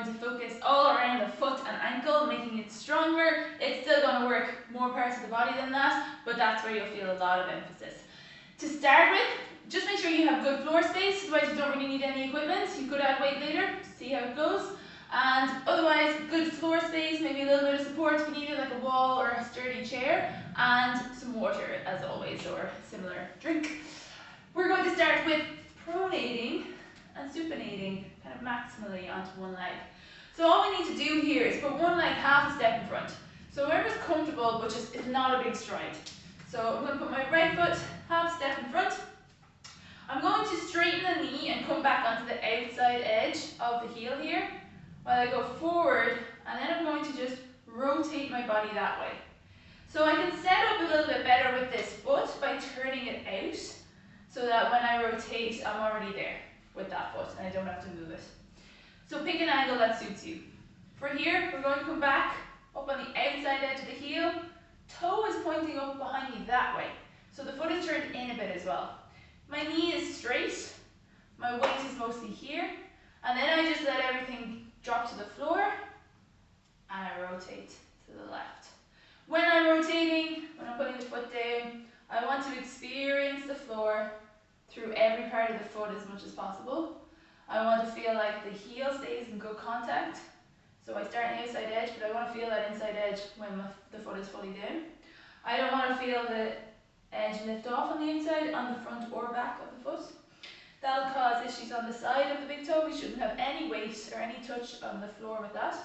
going to focus all around the foot and ankle, making it stronger. It's still going to work more parts of the body than that, but that's where you'll feel a lot of emphasis. To start with, just make sure you have good floor space, otherwise you don't really need any equipment. You could add weight later to see how it goes. And otherwise, good floor space, maybe a little bit of support if you need it, like a wall or a sturdy chair, and some water as always, or similar drink. We're going to start with pronating and supinating, kind of maximally onto one leg. So all we need to do here is put one leg half a step in front. So wherever's comfortable, but just it's not a big stride. So I'm going to put my right foot half step in front. I'm going to straighten the knee and come back onto the outside edge of the heel here, while I go forward, and then I'm going to just rotate my body that way. So I can set up a little bit better with this foot by turning it out, so that when I rotate, I'm already there with that foot, and I don't have to move it. So pick an angle that suits you. For here, we're going to come back up on the outside edge of the heel. Toe is pointing up behind me that way, so the foot is turned in a bit as well. My knee is straight, my weight is mostly here, and then I just let everything drop to the floor, and I rotate to the left. When I'm rotating, when I'm putting the foot down, I want to experience the floor through every part of the foot as much as possible. I want to feel like the heel stays in good contact. So I start on the outside edge, but I want to feel that inside edge when the foot is fully down. I don't want to feel the edge lift off on the inside, on the front or back of the foot. That'll cause issues on the side of the big toe. We shouldn't have any weight or any touch on the floor with that.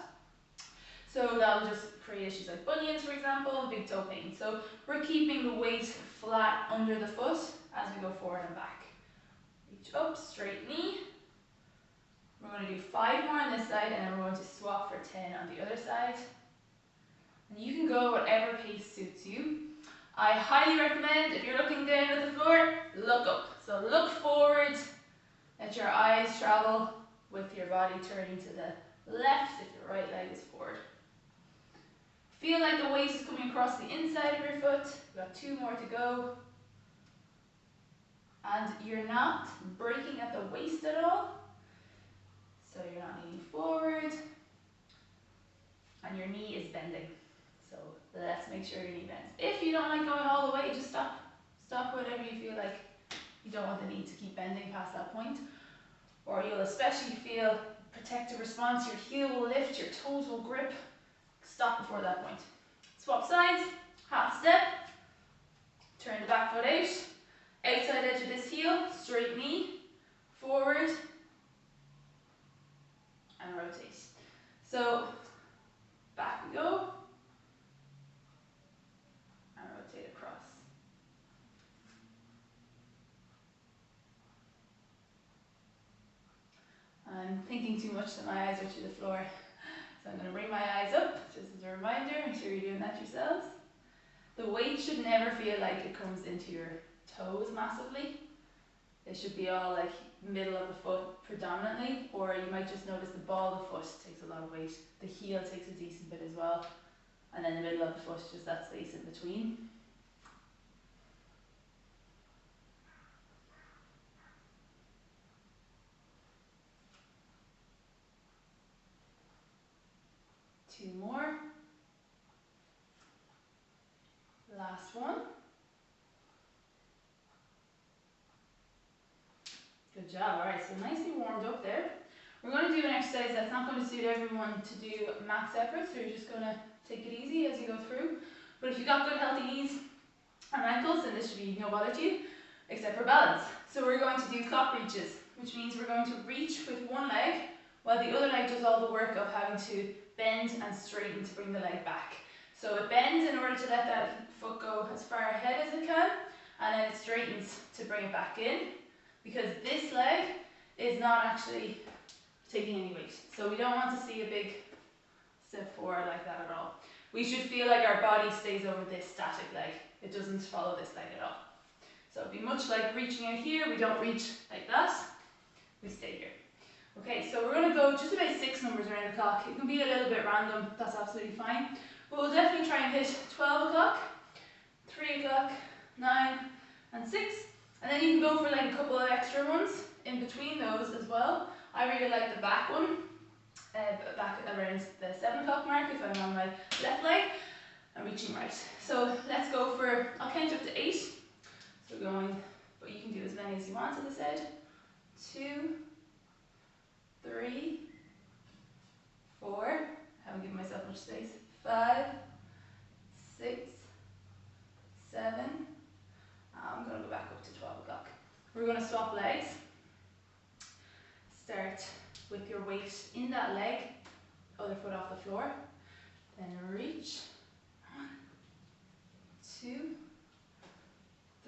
So that'll just create issues like bunions, for example, and big toe pain. So we're keeping the weight flat under the foot as we go forward and back. Reach up, straight knee. We're going to do 5 more on this side, and then we're going to swap for 10 on the other side. And you can go whatever pace suits you. I highly recommend, if you're looking down at the floor, look up. So look forward, let your eyes travel with your body turning to the left if your right leg is forward. Feel like the weight is coming across the inside of your foot. We've got 2 more to go. And you're not breaking at the waist at all. So you're not leaning forward. And your knee is bending. So let's make sure your knee bends. If you don't like going all the way, just stop. Stop whenever you feel like you don't want the knee to keep bending past that point. Or you'll especially feel protective response. Your heel will lift, your toes will grip. Stop before that point. Swap sides, half step. Turn the back foot out. Outside edge of this heel, straight knee, forward, and rotate. So back we go, and rotate across. I'm thinking too much that my eyes are to the floor, so I'm going to bring my eyes up, just as a reminder. Make sure you're doing that yourselves. The weight should never feel like it comes into your toes massively. It should be all like middle of the foot predominantly, or you might just notice the ball of the foot takes a lot of weight. The heel takes a decent bit as well, and then the middle of the foot, just that space in between. Two more. Last one. Good job. Alright, so nicely warmed up there. We're going to do an exercise that's not going to suit everyone to do max effort, so you're just going to take it easy as you go through. But if you've got good healthy knees and ankles, then this should be no bother to you, except for balance. So we're going to do clock reaches, which means we're going to reach with one leg, while the other leg does all the work of having to bend and straighten to bring the leg back. So it bends in order to let that foot go as far ahead as it can, and then it straightens to bring it back in, because this leg is not actually taking any weight. So we don't want to see a big step forward like that at all. We should feel like our body stays over this static leg. It doesn't follow this leg at all. So it'd be much like reaching out here. We don't reach like that. We stay here. Okay, so we're going to go just about 6 numbers around the clock. It can be a little bit random. That's absolutely fine. But we'll definitely try and hit 12 o'clock, 3 o'clock, 9, and 6. And then you can go for like a couple of extra ones in between those as well. I really like the back one. back around the 7 o'clock mark if I'm on my left leg, and reaching right. So let's go for, I'll count up to 8. So going, but you can do as many as you want, as I said. 2, 3, 4, haven't given myself much space. 5, 6, 7. I'm going to go back up to 12 o'clock. We're going to swap legs. Start with your weight in that leg, other foot off the floor. Then reach. 1, 2,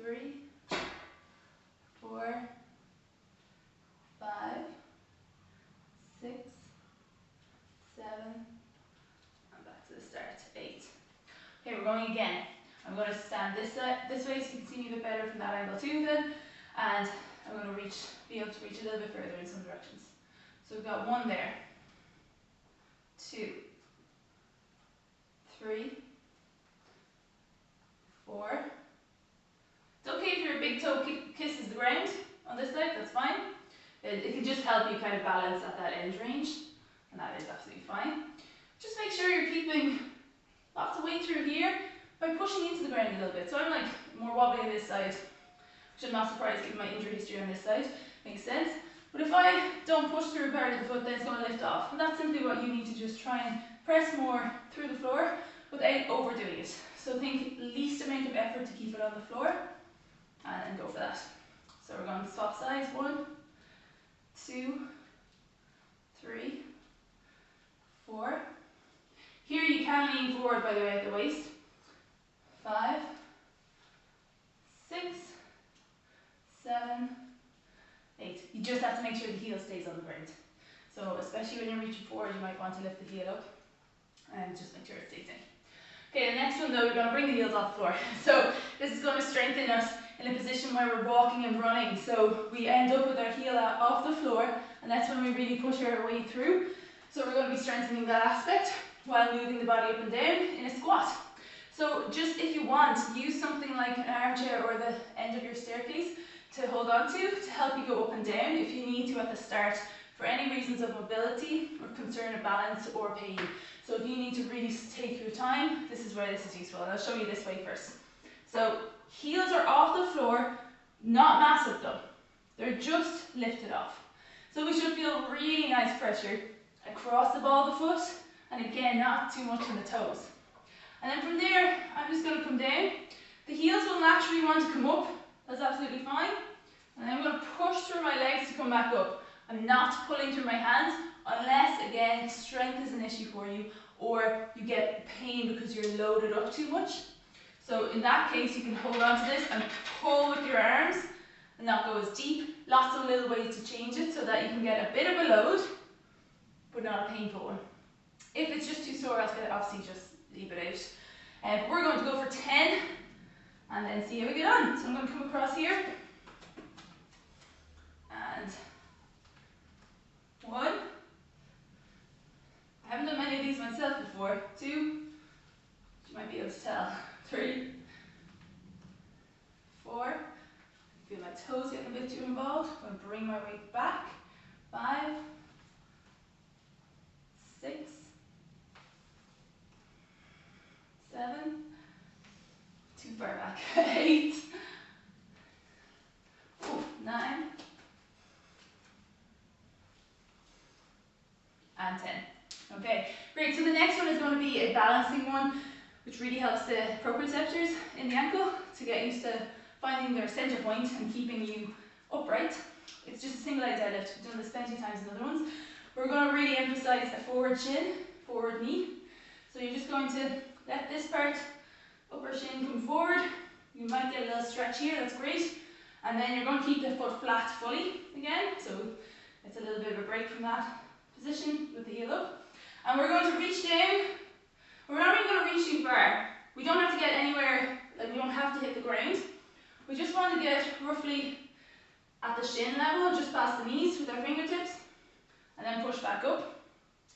3, 4, 5, 6, 7, and back to the start, 8. Okay, we're going again. I'm going to stand this way so you can see me a bit better from that angle too then, and I'm going to be able to reach a little bit further in some directions. So we've got 1 there, 2, 3, 4. It's okay if your big toe kisses the ground on this leg, that's fine. It can just help you kind of balance at that end range, and that is absolutely fine. Just make sure you're keeping lots of weight through here by pushing into the ground a little bit. So I'm like more wobbly on this side, which I'm not surprised given my injury history on this side, makes sense. But if I don't push through a part of the foot, then it's going to lift off. And that's simply what you need to just try and press more through the floor without overdoing it. So think least amount of effort to keep it on the floor, and then go for that. So we're going to swap sides. 1, 2, 3, 4. Here you can lean forward by the way at the waist. 5, 6, 7, 8. You just have to make sure the heel stays on the ground. So especially when you're reaching forward, you might want to lift the heel up and just make sure it stays in. Okay, the next one though, we're going to bring the heels off the floor. So this is going to strengthen us in a position where we're walking and running. So we end up with our heel out off the floor, and that's when we really push our way through. So we're going to be strengthening that aspect while moving the body up and down in a squat. So just if you want, use something like an armchair or the end of your staircase to hold on to help you go up and down if you need to at the start for any reasons of mobility or concern of balance or pain. So if you need to really take your time, this is where this is useful, and I'll show you this way first. So heels are off the floor, not massive though, they're just lifted off. So we should feel really nice pressure across the ball of the foot, and again not too much in the toes. And then from there, I'm just going to come down. The heels will naturally want to come up, that's absolutely fine. And then I'm going to push through my legs to come back up. I'm not pulling through my hands unless, again, strength is an issue for you or you get pain because you're loaded up too much. So in that case, you can hold on to this and pull with your arms and not go as deep. Lots of little ways to change it so that you can get a bit of a load, but not a painful one. If it's just too sore, obviously just leave it out. But we're going to go for 10 and then see how we get on. So I'm going to come across here. And 1. I haven't done many of these myself before. 2. You might be able to tell. 3. 4. I feel my toes getting a bit too involved. I'm going to bring my weight back. 5. 6. 7. Too far back. 8. 9. And 10. Okay, great. So the next one is going to be a balancing one, which really helps the proprioceptors in the ankle to get used to finding their center point and keeping you upright. It's just a single leg deadlift. We've done this plenty of times in other ones. We're going to really emphasize a forward shin, forward knee. So you're just going to let this part, upper shin, come forward. You might get a little stretch here, that's great. And then you're going to keep the foot flat fully again. So it's a little bit of a break from that position with the heel up. And we're going to reach down. We're not really going to reach too far. We don't have to get anywhere, like we don't have to hit the ground. We just want to get roughly at the shin level, just past the knees with our fingertips, and then push back up.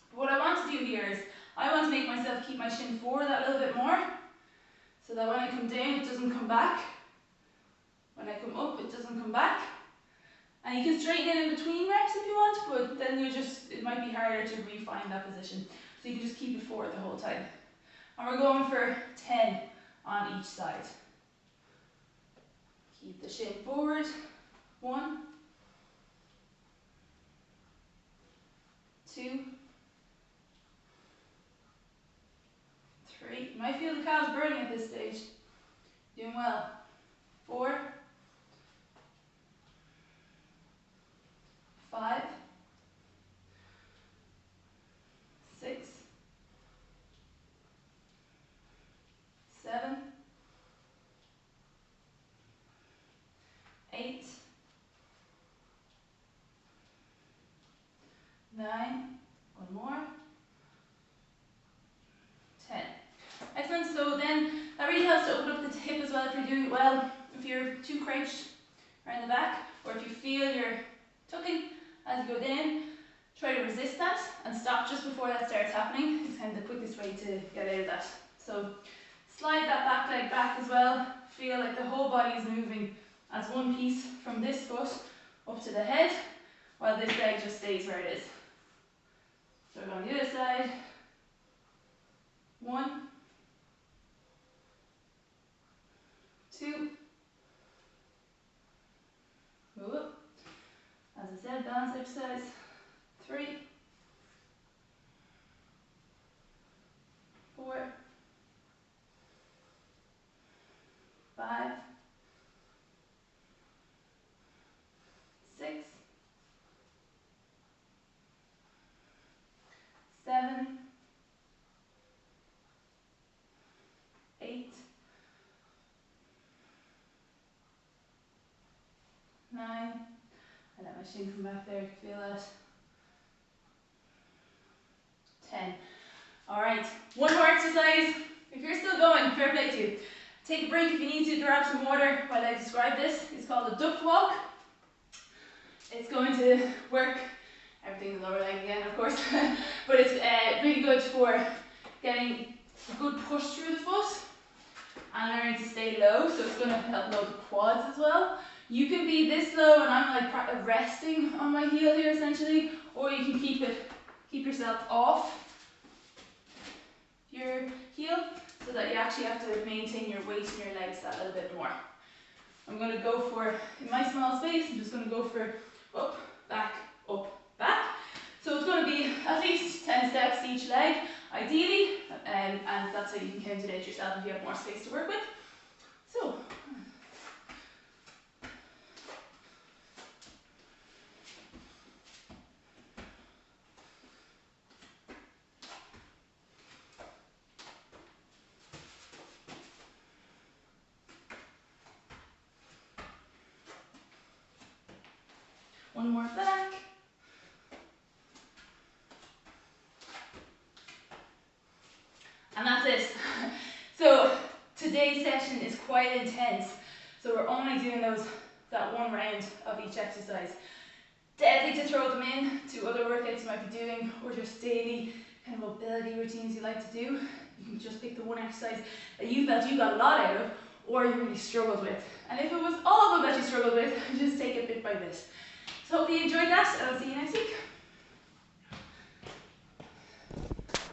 But what I want to do here is, I want to make myself keep my shin forward that little bit more, so that when I come down, it doesn't come back. When I come up, it doesn't come back. And you can straighten it in between reps if you want, but then it might be harder to refine that position. So you can just keep it forward the whole time. And we're going for 10 on each side. Keep the shin forward. 1, 2, 3. You might feel the calves burning at this stage. Doing well. 4, 5, 6, 7, 8, 9, one more, 10. Excellent. So then that really helps to open up the hip as well if you're doing it well. If you're too crouched around the back, or if you feel you're tucking as you go down, try to resist that and stop just before that starts happening. It's kind of the quickest way to get out of that. So slide that back leg back as well. Feel like the whole body is moving as one piece from this foot up to the head, while this leg just stays where it is. So we're on the other side. 1, 2. Whoop. As I said, balance exercise. 3, 4, 5, 6, 7, 8, 9. I let my shin come back there, feel that. 10. Alright, one more exercise. If you're still going, fair play to you. Take a break if you need to, grab some water while I describe this. It's called a duck walk. It's going to work everything in the lower leg again, of course, but it's really good for getting a good push through the foot and learning to stay low, so it's going to help load the quads as well. You can be this low and I'm like resting on my heel here essentially, or you can keep yourself off your heel so that you actually have to maintain your weight in your legs that little bit more. I'm going to go for, in my small space, I'm just going to go for up, back, back. So it's going to be at least 10 steps each leg, ideally, and that's how you can count it out yourself if you have more space to work with. So, one more back. And that's it. So today's session is quite intense. So we're only doing that one round of each exercise. Deadly to throw them in to other workouts you might be doing, or just daily kind of mobility routines you like to do. You can just pick the one exercise that you felt you got a lot out of, or you really struggled with. And if it was all of them that you struggled with, just take it bit by bit. So hopefully you enjoyed that, and I'll see you next week.